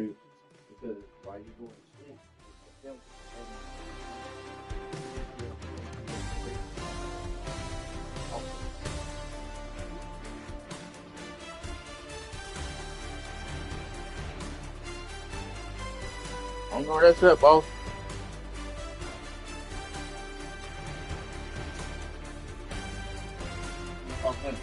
you. Because while you go to sleep, them I'm going to that's it, boss. Okay.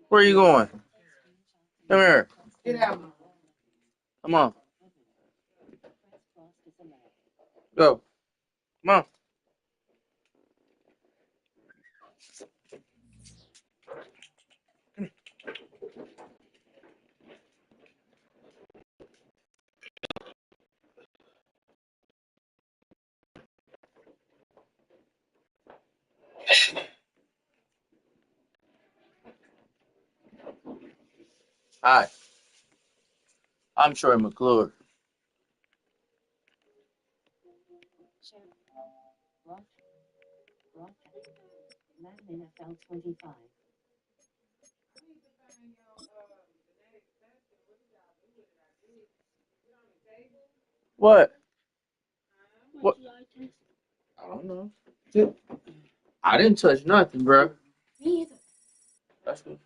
Where are you going? Come here. Get out. Come on. Go. Come on. Hi. I'm Troy McClure. What? What? I don't know. I didn't touch nothing, bro. Me either. That's good.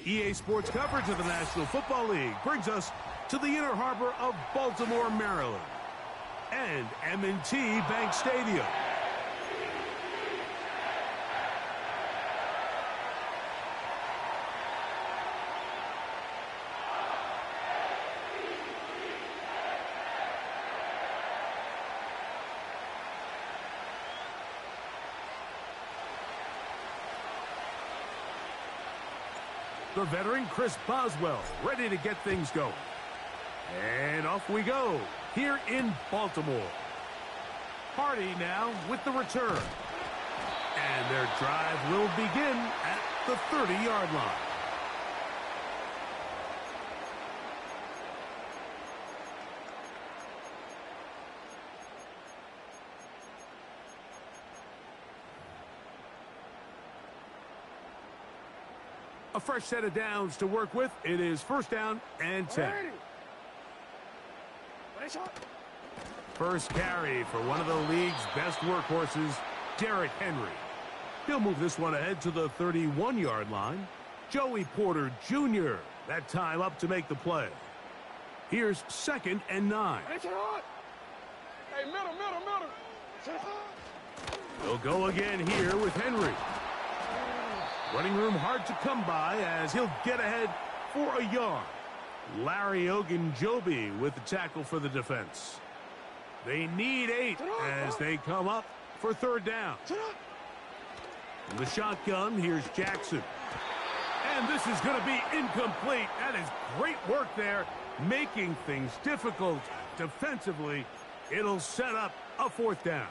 EA Sports coverage of the National Football League brings us to the Inner Harbor of Baltimore, Maryland, and M&T Bank Stadium. The veteran Chris Boswell ready to get things going. And off we go here in Baltimore. Hardy now with the return. And their drive will begin at the 30-yard line. A fresh set of downs to work with. It is first down and 10. First carry for one of the league's best workhorses, Derrick Henry. He'll move this one ahead to the 31-yard line. Joey Porter Jr. that time up to make the play. Here's 2nd and 9. Hey, middle. They'll go again here with Henry. Running room hard to come by as he'll get ahead for a yard. Larry Ogunjobi with the tackle for the defense. They need 8 as they come up for 3rd down. In the shotgun, here's Jackson. And this is going to be incomplete. That is great work there, making things difficult defensively. It'll set up a 4th down.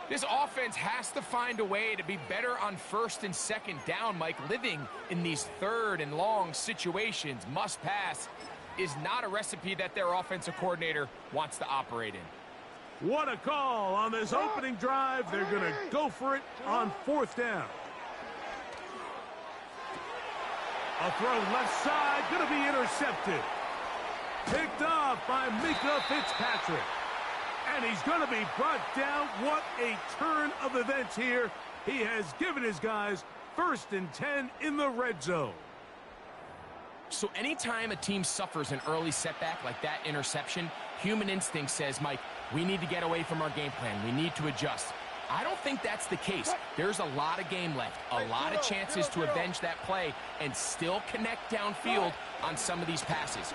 This offense has to find a way to be better on 1st and 2nd down, Mike. Living in these 3rd and long situations, must pass, is not a recipe that their offensive coordinator wants to operate in. What a call on this opening drive. They're going to go for it on 4th down. A throw left side, going to be intercepted. Picked off by Mika Fitzpatrick. And he's going to be brought down. What a turn of events here. He has given his guys 1st and 10 in the red zone. So anytime a team suffers an early setback like that interception, human instinct says, Mike, we need to get away from our game plan. We need to adjust. I don't think that's the case. There's a lot of game left, a lot of chances to avenge that play and still connect downfield on some of these passes.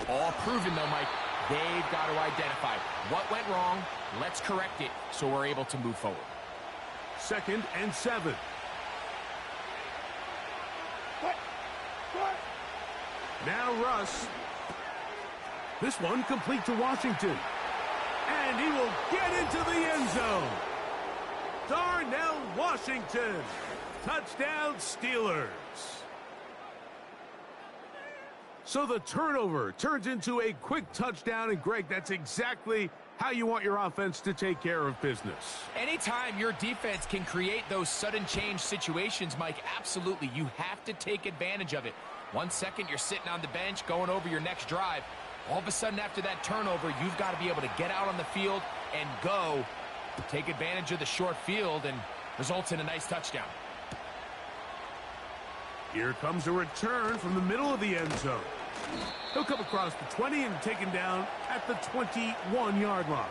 All proven, though, Mike. They've got to identify what went wrong. Let's correct it so we're able to move forward. 2nd and 7. Now Russ. This one complete to Washington. And he will get into the end zone. Darnell Washington. Touchdown Steelers. So the turnover turns into a quick touchdown, and Greg, that's exactly how you want your offense to take care of business. Anytime your defense can create those sudden change situations, Mike, absolutely, you have to take advantage of it. 1 second, you're sitting on the bench, going over your next drive. All of a sudden, after that turnover, you've got to be able to get out on the field and go. Take advantage of the short field, and results in a nice touchdown. Here comes a return from the middle of the end zone. He'll come across the 20 and taken down at the 21-yard line.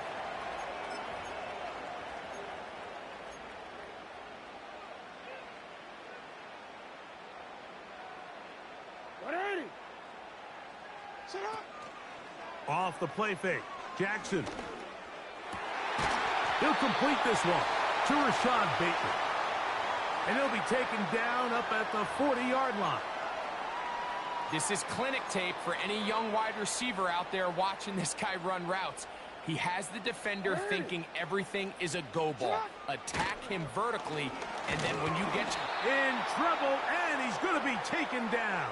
Off the play fake, Jackson. He'll complete this one to Rashad Bateman. And he'll be taken down up at the 40-yard line. This is clinic tape for any young wide receiver out there watching this guy run routes. He has the defender thinking everything is a go ball. Attack him vertically, and then when you get in trouble, and he's going to be taken down.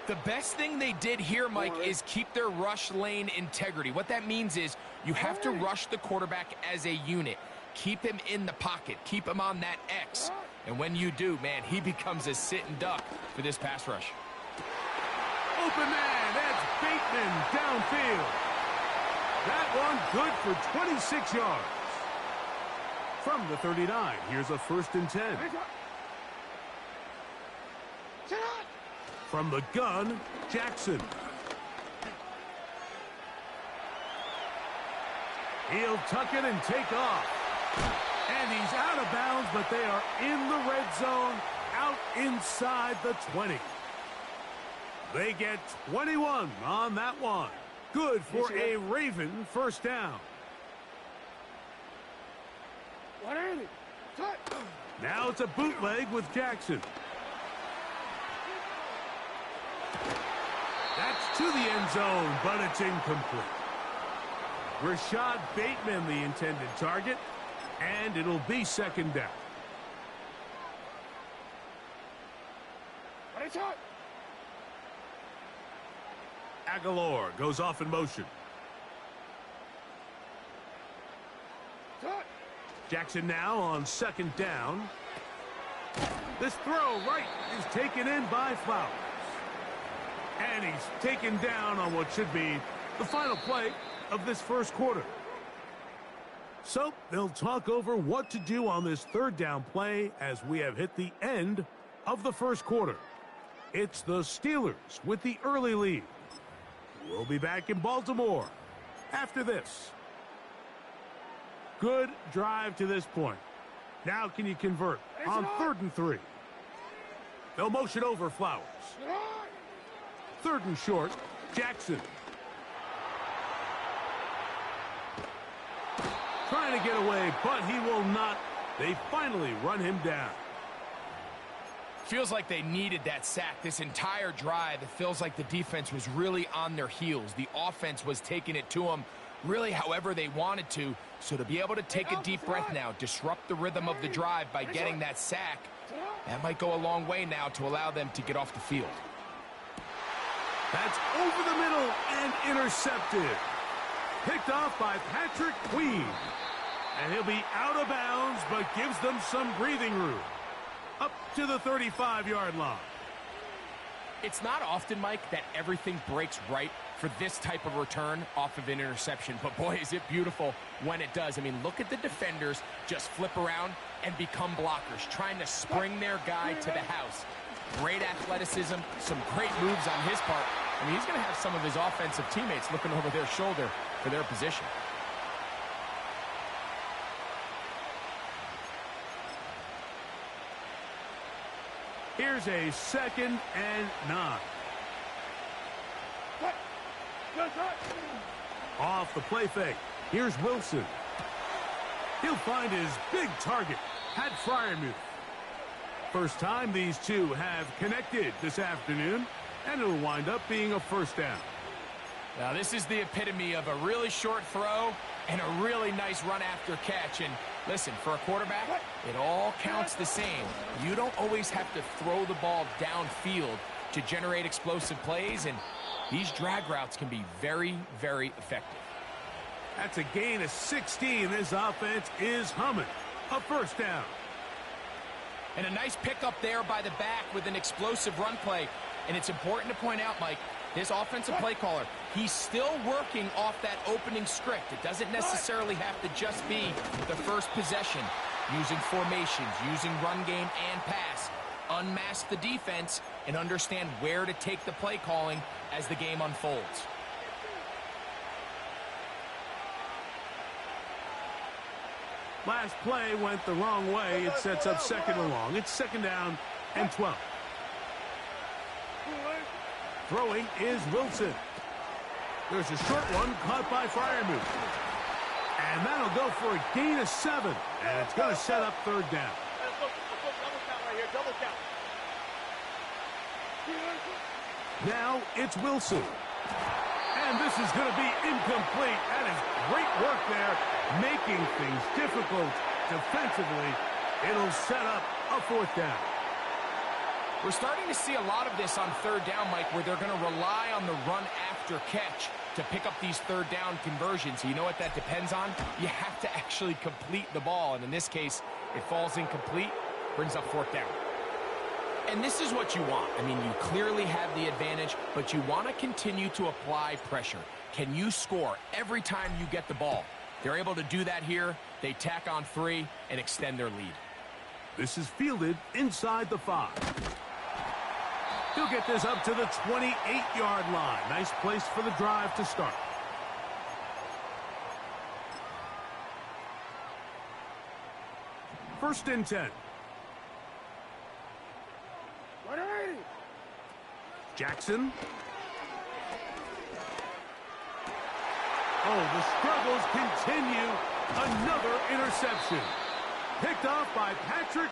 The best thing they did here, Mike, is keep their rush lane integrity. What that means is you have to rush the quarterback as a unit. Keep him in the pocket. Keep him on that X. And when you do, man, he becomes a sitting duck for this pass rush. Open man, that's Bateman downfield. That one good for 26 yards. From the 39, here's a 1st and 10. From the gun, Jackson. He'll tuck it and take off. And he's out of bounds, but they are in the red zone, out inside the 20. They get 21 on that one. Good for a Raven first down. Now it's a bootleg with Jackson. That's to the end zone, but it's incomplete. Rashad Bateman, the intended target, and it'll be second down. Aguilar goes off in motion. Jackson now on second down. This throw right is taken in by Flowers. And he's taken down on what should be the final play of this first quarter. So they'll talk over what to do on this third down play as we have hit the end of the first quarter. It's the Steelers with the early lead. We'll be back in Baltimore after this. Good drive to this point. Now can you convert on 3rd and 3? They'll motion over Flowers. 3rd and short, Jackson. Trying to get away, but he will not. They finally run him down. Feels like they needed that sack this entire drive. It feels like the defense was really on their heels. The offense was taking it to them really however they wanted to. So to be able to take a deep breath now, disrupt the rhythm of the drive by getting that sack, that might go a long way now to allow them to get off the field. That's over the middle and intercepted. Picked off by Patrick Queen. And he'll be out of bounds, but gives them some breathing room. Up to the 35-yard line. It's not often, Mike, that everything breaks right for this type of return off of an interception. But boy, is it beautiful when it does. I mean, look at the defenders just flip around and become blockers, trying to spring their guy to the house. Great athleticism, some great moves on his part. I mean, he's going to have some of his offensive teammates looking over their shoulder for their position. Here's a 2nd and 9. Off the play fake. Here's Wilson. He'll find his big target, Pat Fryermuth. First time these two have connected this afternoon, and it'll wind up being a first down. Now, this is the epitome of a really short throw and a really nice run after catch. And listen, for a quarterback, it all counts the same. You don't always have to throw the ball downfield to generate explosive plays, and these drag routes can be very, very effective. That's a gain of 16. This offense is humming. A first down. And a nice pickup there by the back with an explosive run play. And it's important to point out, Mike, this offensive play caller, he's still working off that opening script. It doesn't necessarily have to just be the first possession. Using formations, using run game and pass. Unmask the defense and understand where to take the play calling as the game unfolds. Last play went the wrong way. It sets up 2nd and long. It's 2nd down and 12. Throwing is Wilson. There's a short one caught by Fryermuth. And that'll go for a gain of 7. And it's going to set up 3rd down. Now it's Wilson. And this is going to be incomplete. That is great work there, making things difficult defensively. It'll set up a 4th down. We're starting to see a lot of this on 3rd down, Mike, where they're going to rely on the run after catch to pick up these 3rd down conversions. You know what that depends on? You have to actually complete the ball. And in this case, it falls incomplete, brings up 4th down. And this is what you want. I mean, you clearly have the advantage, but you want to continue to apply pressure. Can you score every time you get the ball? They're able to do that here. They tack on 3 and extend their lead. This is fielded inside the 5. He'll get this up to the 28-yard line. Nice place for the drive to start. First and 10. 180. Jackson. Oh, the struggles continue. Another interception. Picked off by Patrick.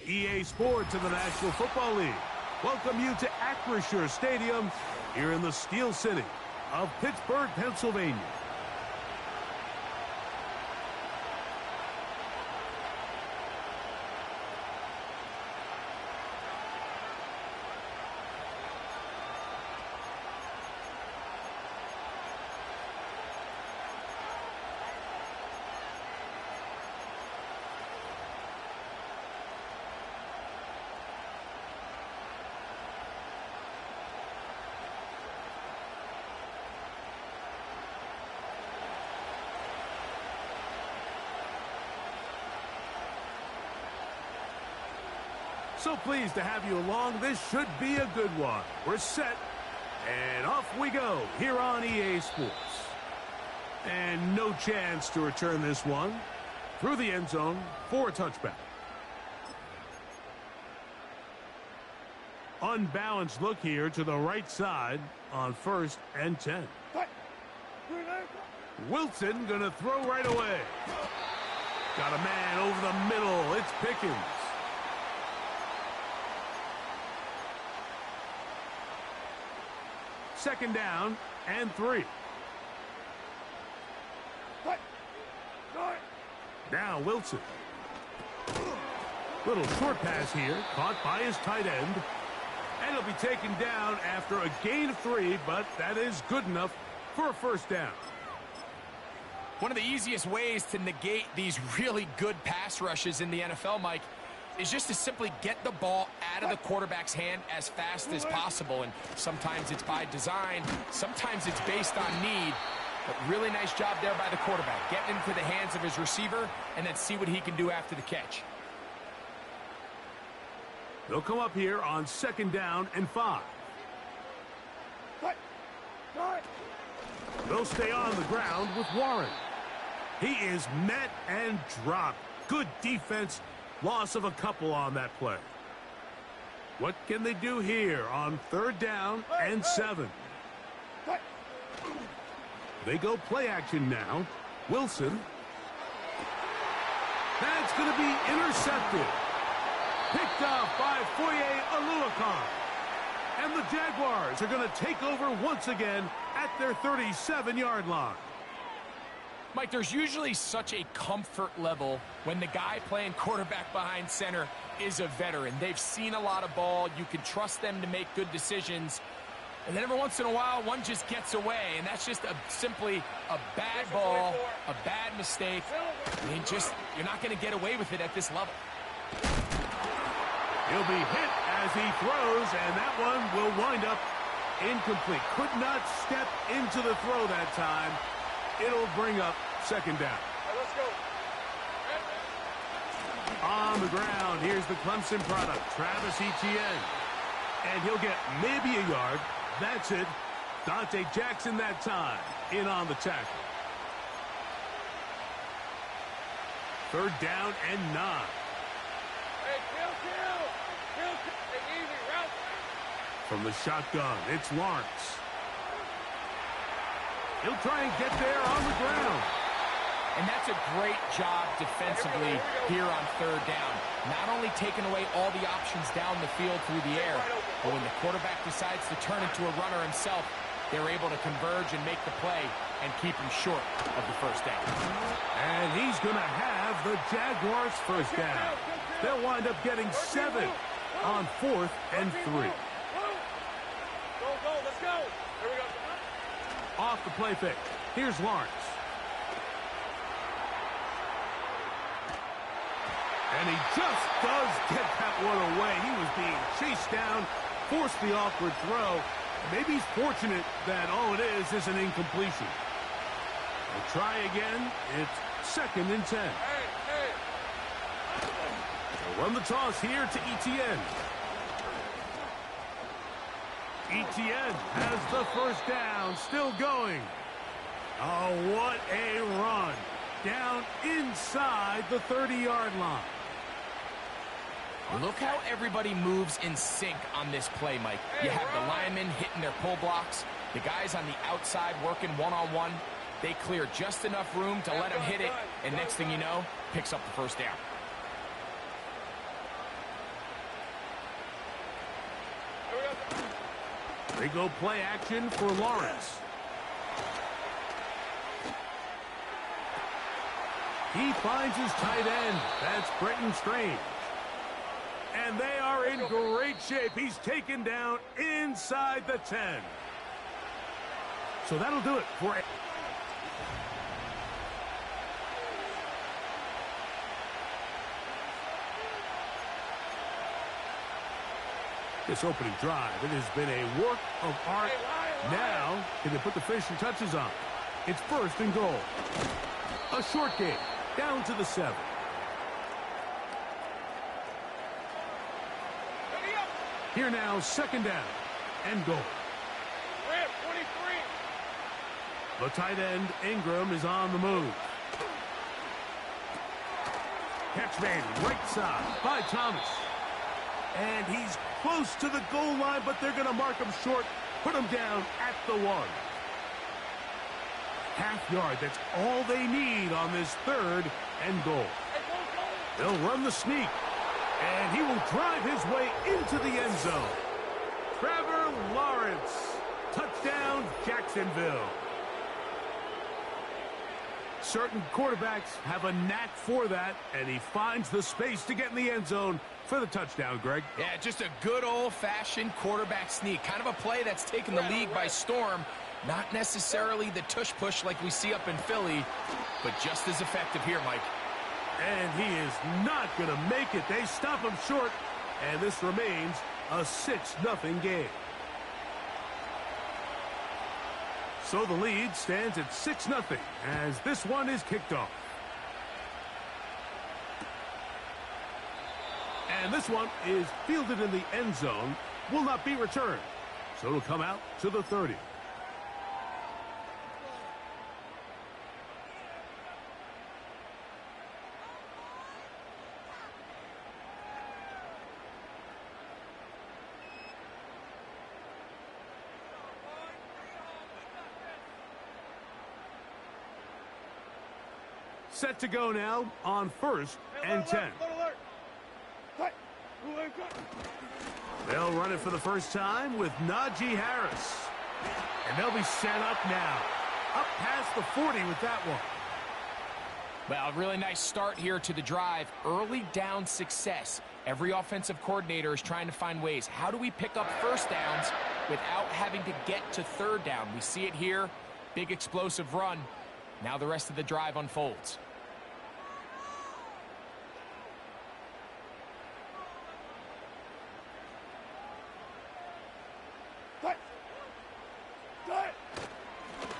EA Sports and the National Football League welcome you to Acrisure Stadium here in the Steel City of Pittsburgh, Pennsylvania. So pleased to have you along. This should be a good one. We're set, and off we go here on EA Sports. And no chance to return this one through the end zone for a touchback. Unbalanced look here to the right side on 1st and 10. Wilson going to throw right away. Got a man over the middle. It's Pickens. Second down and 3. Now Wilson. Little short pass here, caught by his tight end. And he'll be taken down after a gain of 3, but that is good enough for a first down. One of the easiest ways to negate these really good pass rushes in the NFL, Mike, is just to simply get the ball out of the quarterback's hand as fast as possible. And sometimes it's by design, sometimes it's based on need. But really nice job there by the quarterback, getting into the hands of his receiver and then see what he can do after the catch. They'll come up here on 2nd down and 5. They'll stay on the ground with Warren. He is met and dropped. Good defense. Loss of a couple on that play. What can they do here on 3rd down and 7? They go play action now. Wilson. That's going to be intercepted. Picked off by Foye Oluokun. And the Jaguars are going to take over once again at their 37-yard line. Mike, there's usually such a comfort level when the guy playing quarterback behind center is a veteran. They've seen a lot of ball. You can trust them to make good decisions. And then every once in a while, one just gets away. And that's just simply a bad ball, a bad mistake. I mean, you're not going to get away with it at this level. He'll be hit as he throws, and that one will wind up incomplete. Could not step into the throw that time. It'll bring up 2nd down. Let's go. On the ground, here's the Clemson product, Travis Etienne. And he'll get maybe a yard. That's it. Dante Jackson that time in on the tackle. 3rd down and 9. Hey, kill. Hey, easy, route. From the shotgun, it's Lawrence. He'll try and get there on the ground. And that's a great job defensively here on 3rd down. Not only taking away all the options down the field through the air, but when the quarterback decides to turn into a runner himself, they're able to converge and make the play and keep him short of the first down. And he's going to have the Jaguars' first down. They'll wind up getting 7 on 4th and 3. Go, let's go. There we go. Off the play fake. Here's Lawrence. And he just does get that one away. He was being chased down, forced the awkward throw. Maybe he's fortunate that all it is an incompletion. We'll try again. It's 2nd and 10. They'll run the toss here to Etienne. Etienne has the first down, still going. Oh, what a run. Down inside the 30-yard line. Look how everybody moves in sync on this play, Mike. You have the linemen hitting their pull blocks, the guys on the outside working one-on-one. They clear just enough room to let him hit it, and next thing you know, picks up the first down. They go play action for Lawrence. He finds his tight end. That's Brenton Strange. And they are in great shape. He's taken down inside the 10. So that'll do it for it. This opening drive, it has been a work of art. Now, can they put the finishing touches on? It's first and goal. A short game, down to the 7. Here now, second down and goal. Ram, 23. The tight end, Ingram, is on the move. Catch made right side by Thomas. And he's close to the goal line, but they're going to mark him short, put him down at the 1. Half yard, that's all they need on this third and goal. They'll run the sneak, and he will drive his way into the end zone. Trevor Lawrence, touchdown Jacksonville. Certain quarterbacks have a knack for that, and he finds the space to get in the end zone for the touchdown, Greg. Yeah, just a good old-fashioned quarterback sneak. Kind of a play that's taken the league by storm. Not necessarily the tush-push like we see up in Philly, but just as effective here, Mike. And he is not going to make it. They stop him short, and this remains a 6-0 game. So the lead stands at 6-0 as this one is kicked off. And this one is fielded in the end zone, will not be returned. So it'll come out to the 30. Set to go now on first and 10. They'll run it for the first time with Najee Harris. And they'll be set up now. Up past the 40 with that one. Well, a really nice start here to the drive. Early down success. Every offensive coordinator is trying to find ways. How do we pick up first downs without having to get to third down? We see it here. Big explosive run. Now the rest of the drive unfolds.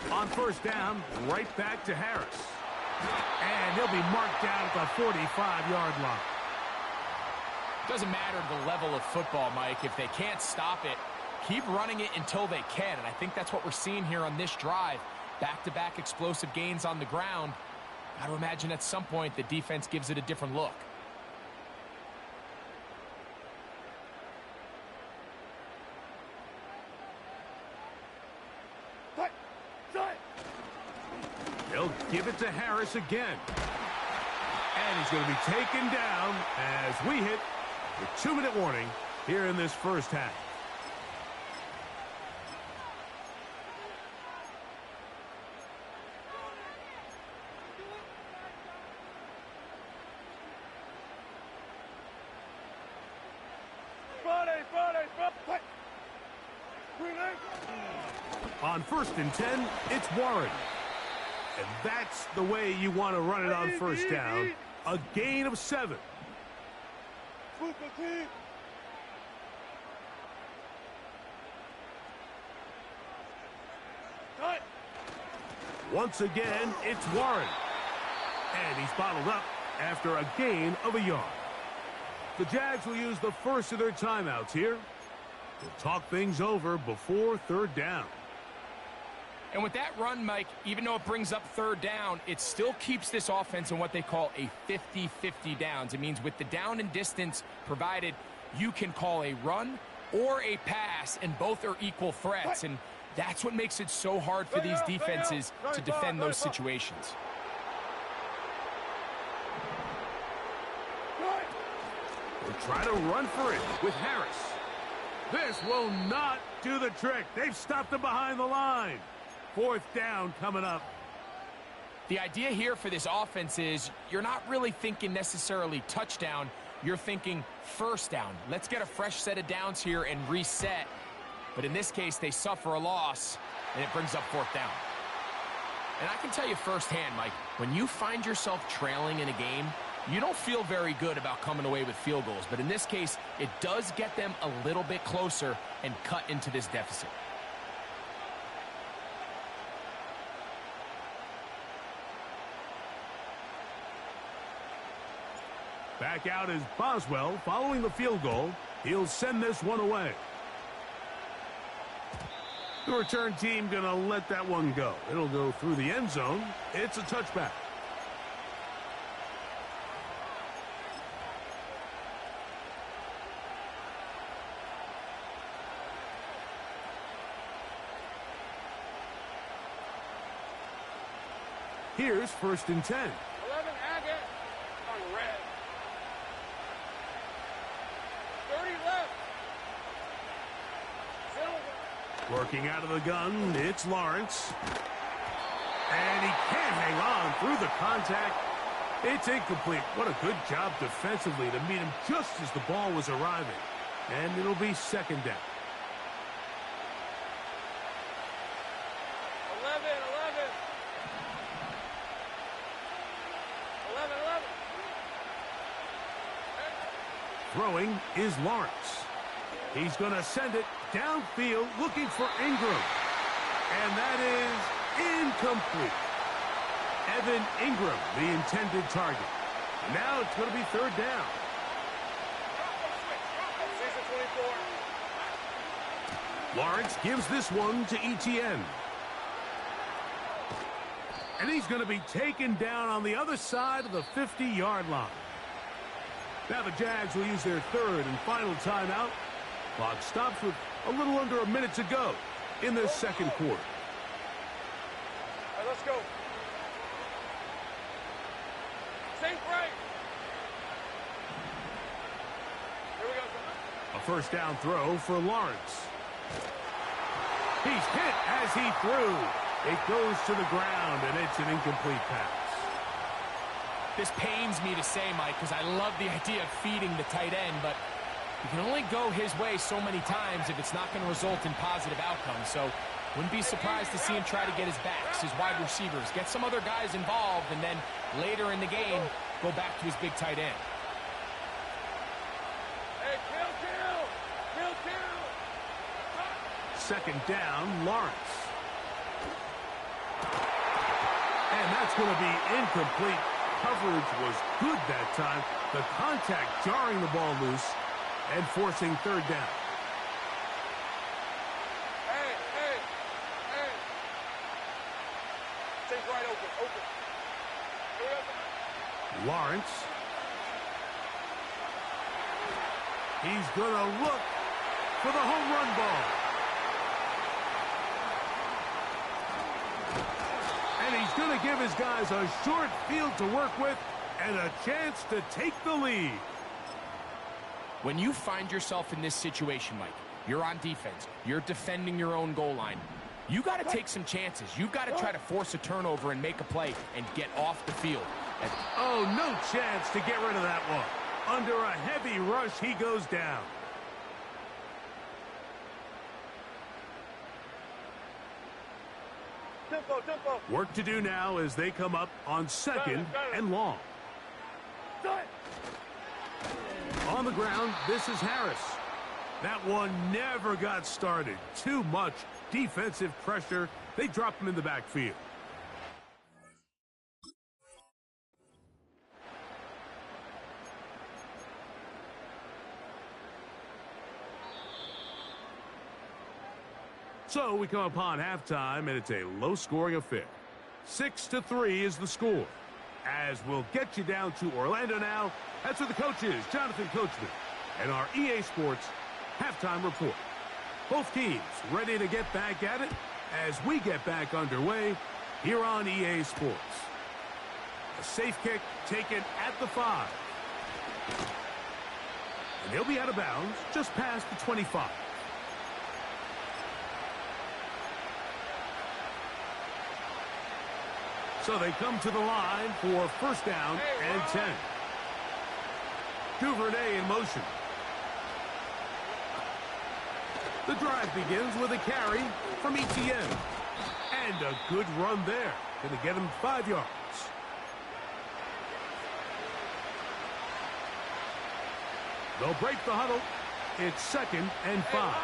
On first down, right back to Harris. And he'll be marked down at the 45-yard line. Doesn't matter the level of football, Mike. If they can't stop it, keep running it until they can. And I think that's what we're seeing here on this drive. Back-to-back explosive gains on the ground. Got to imagine at some point the defense gives it a different look. They'll give it to Harris again. And he's going to be taken down as we hit the 2-minute warning here in this first half. On first and 10, it's Warren. And that's the way you want to run it on first down. A gain of 7. Once again, it's Warren. And he's bottled up after a gain of a yard. The Jags will use the first of their timeouts here. They'll talk things over before third down. And with that run, Mike, even though it brings up third down, it still keeps this offense in what they call a 50-50 downs. It means with the down and distance provided, you can call a run or a pass, and both are equal threats. And that's what makes it so hard for these defenses to defend those situations. They'll try to run for it with Harris. This will not do the trick. They've stopped him behind the line. 4th down coming up. The idea here for this offense is you're not really thinking necessarily touchdown. You're thinking 1st down. Let's get a fresh set of downs here and reset. But in this case, they suffer a loss, and it brings up 4th down. And I can tell you firsthand, Mike, when you find yourself trailing in a game, you don't feel very good about coming away with field goals. But in this case, it does get them a little bit closer and cut into this deficit. Back out is Boswell following the field goal. He'll send this one away. The return team going to let that one go. It'll go through the end zone. It's a touchback. Here's 1st and 10. 11 Agate on red. 30 left. Silver. Working out of the gun, it's Lawrence. And he can't hang on through the contact. It's incomplete. What a good job defensively to meet him just as the ball was arriving. And it'll be 2nd down. 11. 11. 11. Throwing is Lawrence. He's going to send it downfield looking for Ingram. And that is incomplete. Evan Ingram, the intended target. Now it's going to be 3rd down. Season 24. Lawrence gives this one to Etienne. And he's going to be taken down on the other side of the 50-yard line. Now the Jags will use their 3rd and final timeout. Clock stops with a little under a minute to go in the 2nd quarter. All right, let's go. Safe right. Here we go. A 1st down throw for Lawrence. He's hit as he threw. It goes to the ground, and it's an incomplete pass. This pains me to say, Mike, because I love the idea of feeding the tight end, but you can only go his way so many times if it's not going to result in positive outcomes. So wouldn't be surprised to see him try to get his backs, his wide receivers, get some other guys involved, and then later in the game, go back to his big tight end. Hey, kill. 2nd down, Lawrence. And that's going to be incomplete. Coverage was good that time. The contact jarring the ball loose and forcing 3rd down. Hey. Safe right open. Here we go. Lawrence. He's going to look for the home run ball. And he's going to give his guys a short field to work with and a chance to take the lead. When you find yourself in this situation, Mike, you're on defense, you're defending your own goal line, you got to take some chances. You've got to try to force a turnover and make a play and get off the field. Oh, no chance to get rid of that one. Under a heavy rush, he goes down. Tempo. Work to do now as they come up on 2nd and long. On the ground, this is Harris. That one never got started. Too much defensive pressure. They drop him in the backfield. So we come upon halftime, and it's a low-scoring affair. 6-3 is the score. As we'll get you down to Orlando now, that's where the coach is, Jonathan Coachman, and our EA Sports halftime report. Both teams ready to get back at it as we get back underway here on EA Sports. A safe kick taken at the 5. And he'll be out of bounds just past the 25. So they come to the line for first down and 10. Duvernay in motion. The drive begins with a carry from Etienne. And a good run there. Going to get him 5 yards. They'll break the huddle. It's 2nd and 5.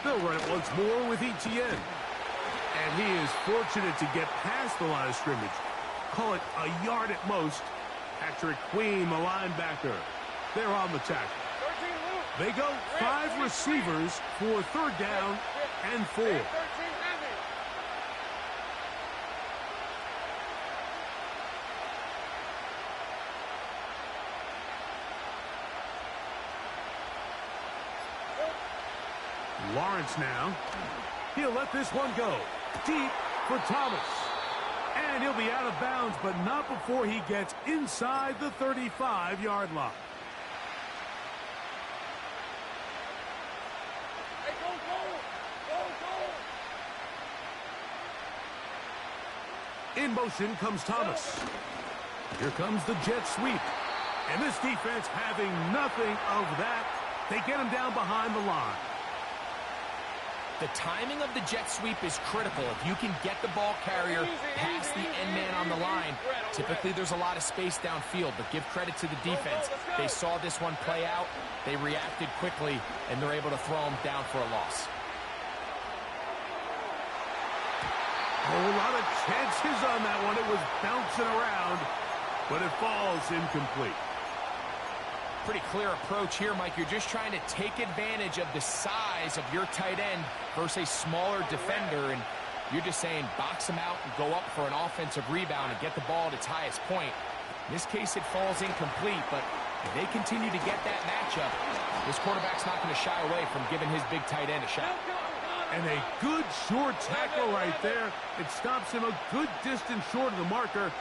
They'll run it once more with Etienne. And he is fortunate to get past the line of scrimmage. Call it a yard at most. Patrick Queen, the linebacker. They're on the tackle. They go 5 receivers for 3rd down and 4. Lawrence now. He'll let this one go. Deep for Thomas. And he'll be out of bounds, but not before he gets inside the 35-yard line. Hey, go, go! In motion comes Thomas. Here comes the jet sweep. And this defense having nothing of that. They get him down behind the line. The timing of the jet sweep is critical. If you can get the ball carrier past the end man on the line, typically there's a lot of space downfield, but give credit to the defense. They saw this one play out, they reacted quickly, and they're able to throw him down for a loss. A whole lot of chances on that one. It was bouncing around, but it falls incomplete. Pretty clear approach here, Mike. You're just trying to take advantage of the size of your tight end versus a smaller defender, and you're just saying box him out and go up for an offensive rebound and get the ball at its highest point. In this case, it falls incomplete, but if they continue to get that matchup, this quarterback's not going to shy away from giving his big tight end a shot. And a good short tackle right there. It stops him a good distance short of the marker.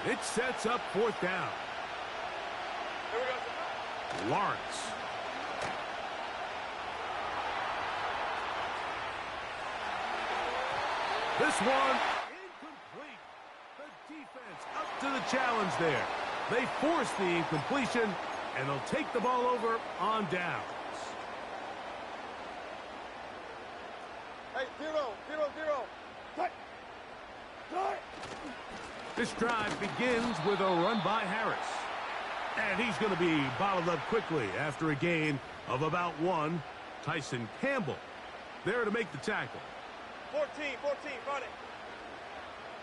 It sets up 4th down. Lawrence. This one incomplete. The defense up to the challenge there. They force the incompletion, and they'll take the ball over on downs. Hey, 0-0-0. Cut. Cut. This drive begins with a run by Harris. And he's going to be bottled up quickly after a gain of about 1. Tyson Campbell there to make the tackle. 14, run it.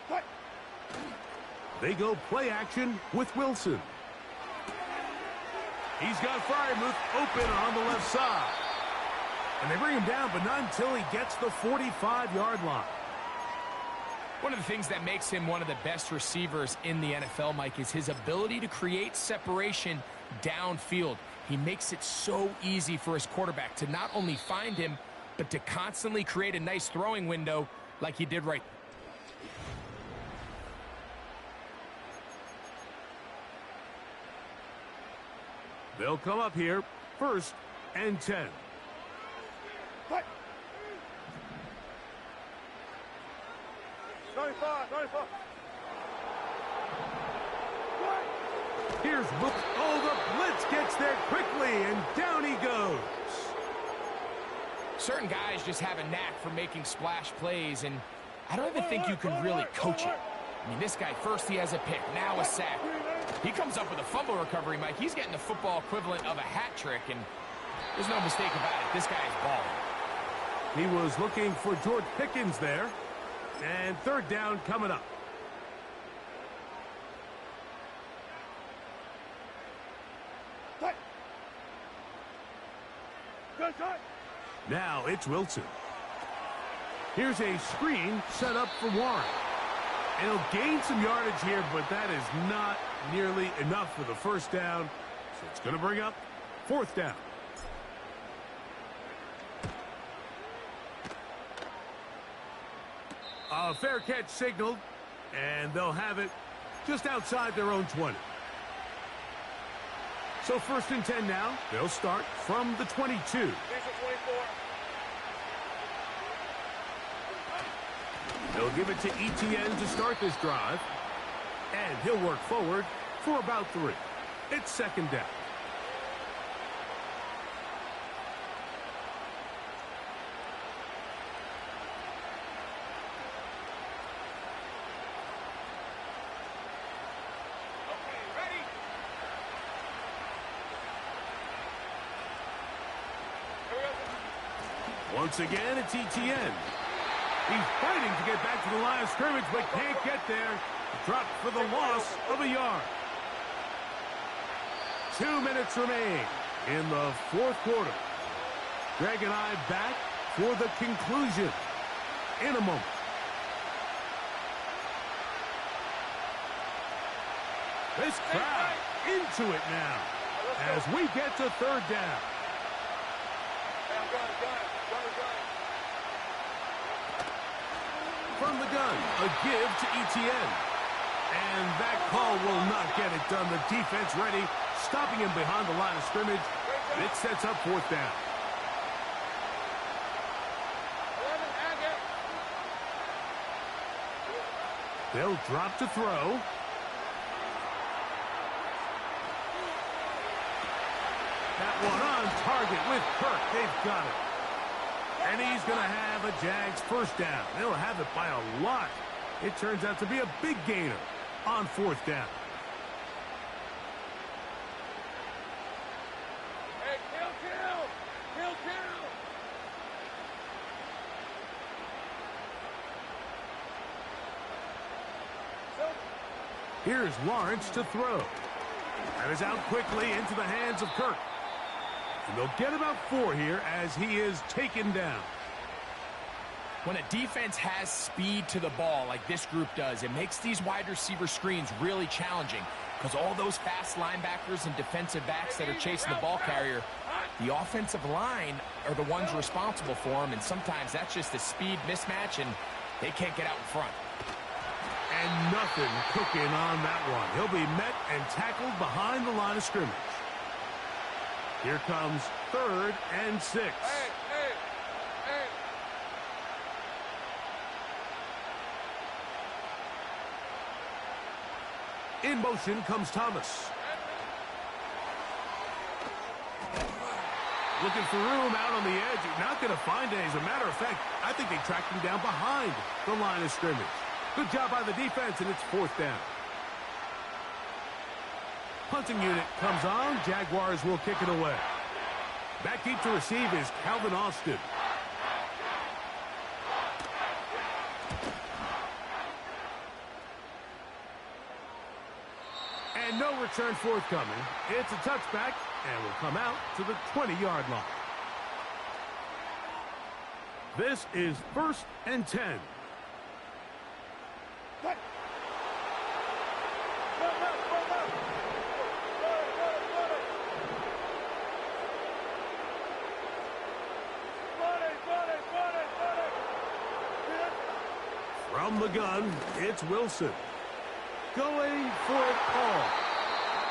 Cut. They go play action with Wilson. He's got Freiermuth open on the left side. And they bring him down, but not until he gets the 45-yard line. One of the things that makes him one of the best receivers in the NFL, Mike, is his ability to create separation downfield. He makes it so easy for his quarterback to not only find him, but to constantly create a nice throwing window like he did right. They'll come up here, 1st and 10. Cut. 95. Here's Book. Oh, the blitz gets there quickly, and down he goes. Certain guys just have a knack for making splash plays, and I don't even think you can really coach it. I mean, this guy, first he has a pick, now a sack. He comes up with a fumble recovery, Mike. He's getting the football equivalent of a hat trick, and there's no mistake about it. This guy is balling. He was looking for George Pickens there. And 3rd down coming up. Cut. Now it's Wilson. Here's a screen set up for Warren. And he'll gain some yardage here, but that is not nearly enough for the 1st down. So it's going to bring up 4th down. A fair catch signaled, and they'll have it just outside their own 20. So 1st and 10 now. They'll start from the 22. Here's your 24. They'll give it to Etienne to start this drive. And he'll work forward for about 3. It's 2nd down. Once again, it's Etienne. He's fighting to get back to the line of scrimmage, but can't get there. Dropped for the loss of a yard. 2 minutes remain in the 4th quarter. Greg and I back for the conclusion in a moment. This crowd into it now as we get to 3rd down. From the gun, a give to Etienne. And that call will not get it done. The defense ready, stopping him behind the line of scrimmage. It sets up 4th down. They'll drop to throw. That one on target with Kirk. They've got it. And he's going to have a Jags 1st down. They'll have it by a lot. It turns out to be a big gainer on 4th down. Hey, kill! Here's Lawrence to throw. That is out quickly into the hands of Kirk. And they'll get about 4 here as he is taken down. When a defense has speed to the ball like this group does, it makes these wide receiver screens really challenging because all those fast linebackers and defensive backs that are chasing the ball carrier, the offensive line are the ones responsible for them, and sometimes that's just a speed mismatch, and they can't get out in front. And nothing cooking on that one. He'll be met and tackled behind the line of scrimmage. Here comes 3rd and 6. Hey! In motion comes Thomas. Looking for room out on the edge. Not going to find it. As a matter of fact, I think they tracked him down behind the line of scrimmage. Good job by the defense, and it's 4th down. Punting unit comes on. Jaguars will kick it away. Back deep to receive is Calvin Austin. And no return forthcoming. It's a touchback, and will come out to the 20-yard line. This is 1st and 10. From the gun, it's Wilson. Going for it all.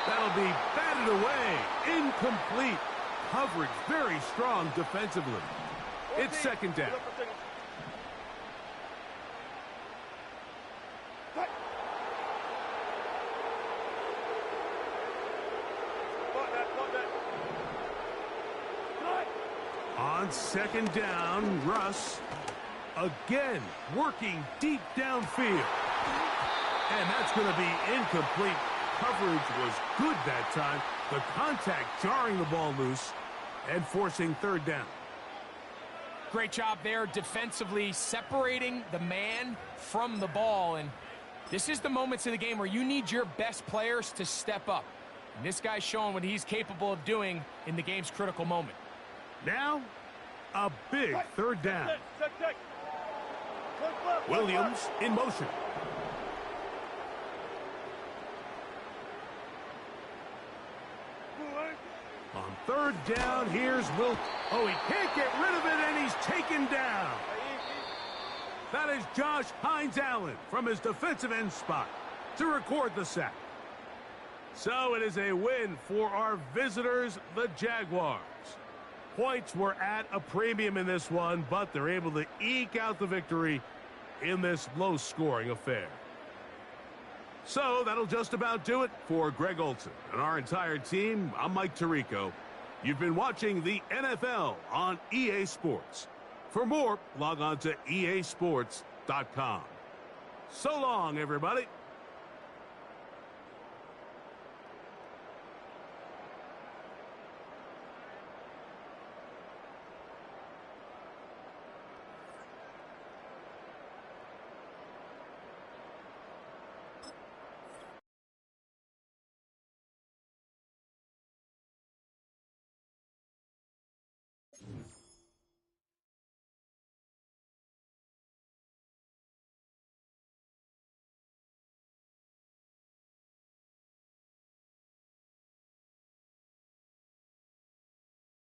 That'll be batted away. Incomplete. Coverage very strong defensively. It's 2nd down. On 2nd down, Russ again working deep downfield. And that's going to be incomplete. Coverage was good that time. The contact jarring the ball loose and forcing 3rd down. Great job there defensively, separating the man from the ball. And this is the moments of the game where you need your best players to step up. And this guy's showing what he's capable of doing in the game's critical moment. Now, a big 3rd down. Williams in motion. On 3rd down, here's Wilt. Oh, he can't get rid of it, and he's taken down. That is Josh Hines Allen from his defensive end spot to record the sack. So it is a win for our visitors, the Jaguars. Points were at a premium in this one, but they're able to eke out the victory in this low-scoring affair. So that'll just about do it for Greg Olson and our entire team. I'm Mike Tirico. You've been watching the NFL on EA Sports. For more, log on to easports.com. So long, everybody.